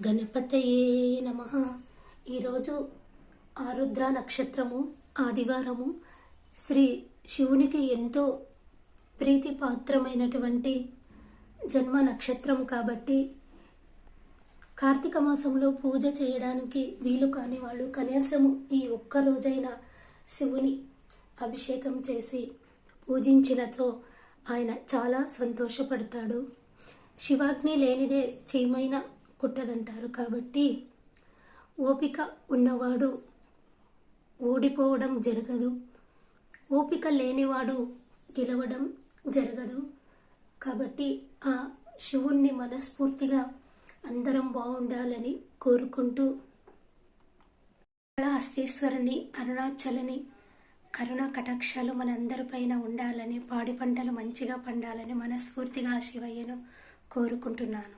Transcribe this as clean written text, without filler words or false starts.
గణపతయే నమః. ఈరోజు ఆరుద్ర నక్షత్రము, ఆదివారము. శ్రీ శివునికి ఎంతో ప్రీతిపాత్రమైనటువంటి జన్మ నక్షత్రం కాబట్టి కార్తీక మాసంలో పూజ చేయడానికి వీలు కాని వాళ్ళు కనీసము ఈ ఒక్క రోజైనా శివుని అభిషేకం చేసి పూజించినతో ఆయన చాలా సంతోషపడతాడు. శివాగ్ని లేనిదే చీమైన కుట్టదంటారు కాబట్టి ఓపిక ఉన్నవాడు ఓడిపోవడం జరగదు, ఓపిక లేనివాడు గెలవడం జరగదు. కాబట్టి ఆ శివుణ్ణి మనస్ఫూర్తిగా అందరం బాగుండాలని కోరుకుంటూ కాళహస్తీశ్వరుని, అరుణాచలని కరుణ కటాక్షాలు మనందరిపైన ఉండాలని, పాడి పంటలు మంచిగా పండాలని మనస్ఫూర్తిగా శివయ్యను కోరుకుంటున్నాను.